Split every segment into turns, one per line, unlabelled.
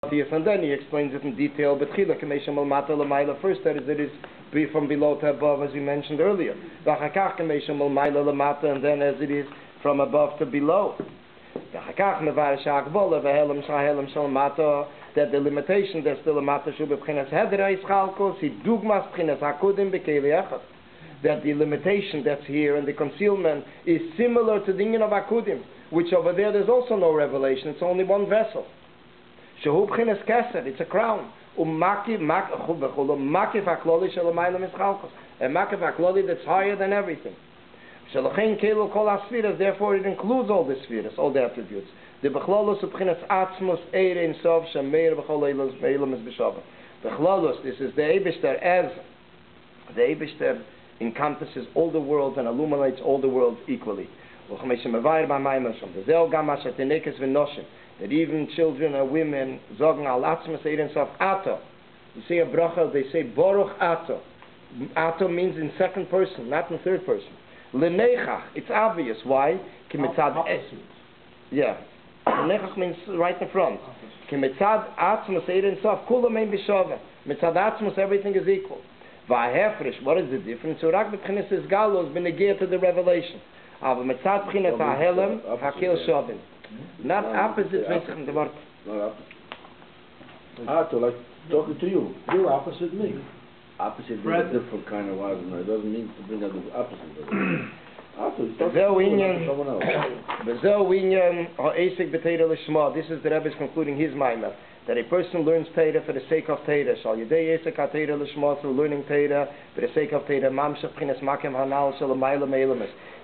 And then he explains it in detail. But first, that is, it is from below to above, as we mentioned earlier. And then as it is from above to below. That the limitation, there's still a matter that the limitation that's here and the concealment is similar to the union of Akudim, which over there's also no revelation. It's only one vessel. It's a crown. A makif that's higher than everything. Therefore it includes all the spheres, all the attributes. The bechlolus this is the Eibishter, as the Eibishter encompasses all the worlds and illuminates all the worlds equally. That even children and women sagen al atzmas eidens of ato. You say a bracha, they say Baruch ato. Ato means in second person, not in third person. Lenechach, it's obvious. Why? Yeah. Lenechach means right in front. Kimitzad atzmas eidens of kula mein b'shava. Mitzad atzmas, everything is equal. Va'hefresh, what is the difference? Urak b'tchinas is galos b'negir to the revelation. Ava mitzad b'tchinas ha'helem ha'kil shavim. Not opposite,
not opposite. Like talking to you. You're opposite me. Opposite is a different kind of argument. It doesn't mean to bring out the opposite.
This is the Rebbe concluding his Maimer, that a person learns Torah for the sake of Torah. Through learning Torah for the sake of Torah.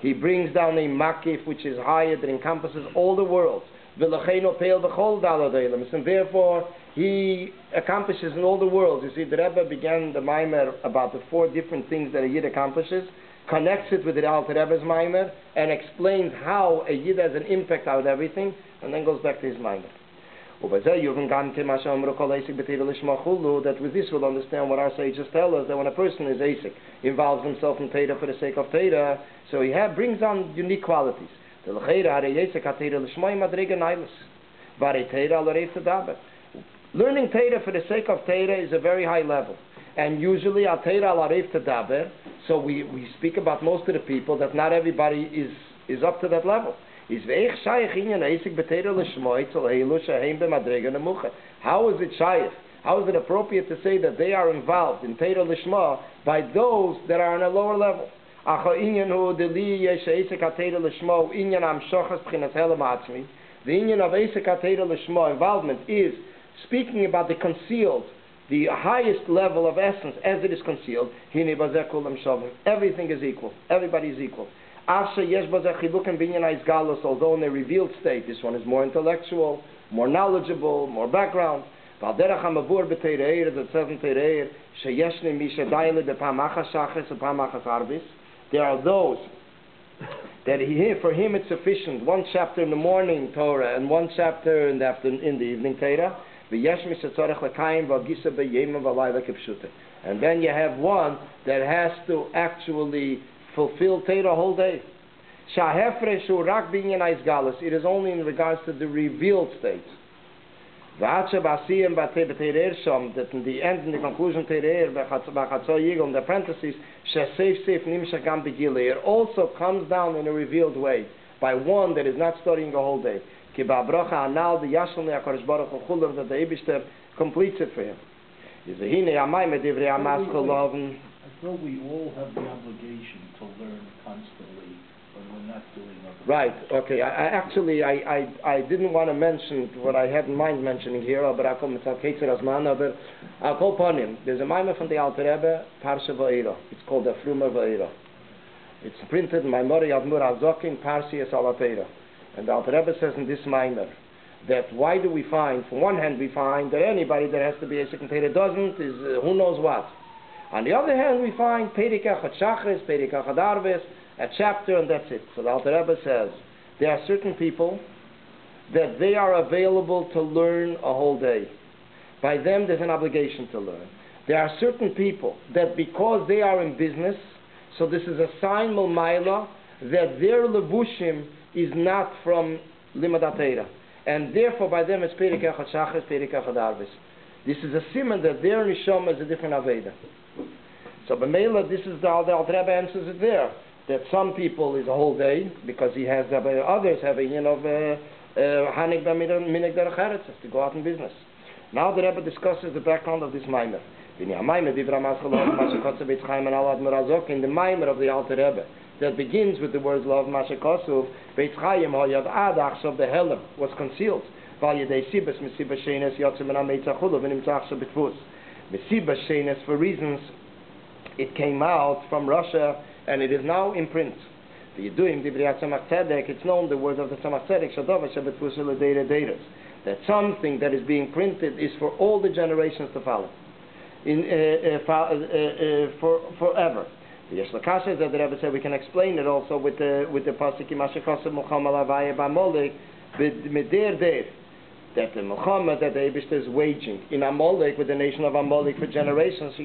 He brings down a makif which is higher, that encompasses all the worlds. And therefore he accomplishes in all the worlds. You see, the Rebbe began the Maimer about the 4 different things that a Yid accomplishes, connects it with the Alter Rebbe's Maimer, and explains how a Yid has an impact out of everything, and then goes back to his Maimer. That with this we'll understand what our sages tell us, that when a person is Asik, involves himself in Torah for the sake of Torah, so he brings on unique qualities. Learning Torah for the sake of Torah is a very high level. And usually, so we speak about most of the people, that not everybody is up to that level. How is it shaykh? How is it appropriate to say that they are involved in Torah Lishma by those that are on a lower level? The inyan of Eisek HaTorah Lishma involvement is speaking about the concealed, the highest level of essence as it is concealed. Everything is equal. Everybody is equal. Although in a revealed state, this one is more intellectual, more knowledgeable, more background. There are those that for him it's sufficient 1 chapter in the morning Torah and 1 chapter in the evening Torah. And then you have one that has to actually fulfill Torah whole day. It is only in regards to the revealed state. That in the end, in the conclusion, the parentheses, it also comes down in a revealed way by one that is not studying the whole day. That the Eibishter completes it for him.
I thought we all have the obligation to learn constantly when we're not doing other
Right, okay. I didn't want to mention what I had in mind mentioning here, but I'll call upon him. There's a Maimer from the Alter Rebbe, Parsha Va'era. It's called the Frumer Va'era. It's printed in my Mori Admur Azokin, Parsi Esalatera. And the Alter Rebbe says in this Maimer that why do we find, from one hand we find that anybody that has to be a second Torah doesn't, is who knows what. On the other hand, we find Perek Echad Shachris, Perek Echad Arves, a chapter, and that's it. So the Alter Rebbe says there are certain people that they are available to learn a whole day. By them, there's an obligation to learn. There are certain people that because they are in business, so this is a sign Mulmaila that their levushim is not from Limud HaTorah. and therefore by them it's Perik Echad Shachris, Perik Echad Arvis. This is a siman that their neshama is a different aveda. So b'meila, this is the Alter Rebbe answers it there, that some people is a whole day because he has others have a hanik b'minig derech eretz to go out in business. Now the Rebbe discusses the background of this maimer. In the maimer of the Alter Rebbe that begins with the words love Mashakosov, Beit Chaim Hayad Adach of the Helem was concealed. For reasons it came out from Russia and it is now in print. It's known the words of the Tzemach Tzedek that something that is being printed is for all the generations to follow, forever. The Yeshlakasha that the Rebbe said we can explain it also with the pasuk Mashakosov Mamaar Vayeshev that the Muhammad that the Eibishter is waging in Amalek with the nation of Amalek for generations.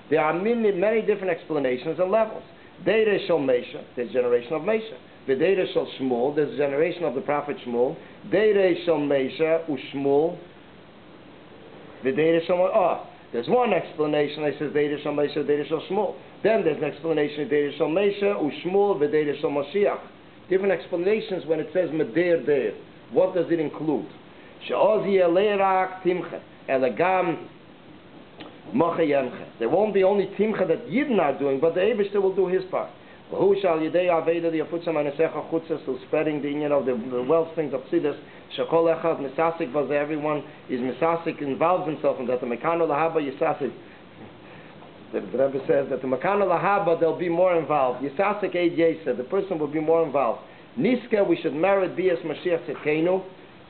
There are many different explanations and levels. Deire Shel Mesha, there's generation of Mesha. Deire Shel Shmuel, there's a generation of the prophet Shmuel. Deire Shel Mesha u'Shmuel. Deire Shel there's one explanation that says Deire Shel Mesha, Deire Shel Shmuel. Then there's an explanation Deire Shel Mesha u'Shmuel v'Deire Shel Mashiach. Different explanations when it says Medir Deir. What does it include? There won't be only timcha that Yidden are doing, but the Eibishter will do his part. So spreading the union of the wellsprings of Tzidus. Everyone is misasik, involves himself in that. The Mekano Lahaba Yisasik. The Rebbe says that the Mekano Lahaba they'll be more involved. Yisasik Eid Yesa, the person will be more involved. Niska, we should merit Bias Mashiach Tzedkenu,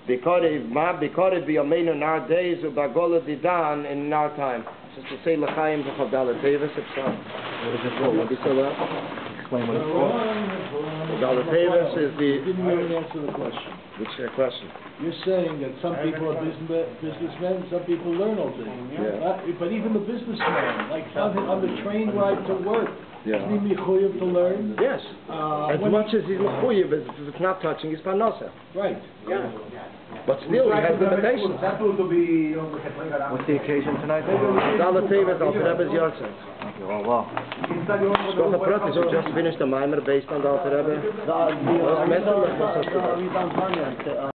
because it be Ameinu in our days, Ubagola Didan in our time. Just to say L'chaim Zechavdala Tevis, what is it called? Explain what it's called. Zechavdala Tevis is the...
You didn't really answer the question.
Which question?
You're saying that some people are businessmen, some people learn all day.
Yeah.
But even the businessman, like on the train ride to work, isn't he mechuyev to learn?
Yes. As much as he's mechuyev, if it's not touching his parnasa.
Right.
Yeah. But still, he has limitations.
What's the occasion tonight?
Zala Tevis, Alter Rebbe's Yahrzeit.
Okay, well.
Shkocha Pratis, we just finished the Maimer based on the Alter Rebbe.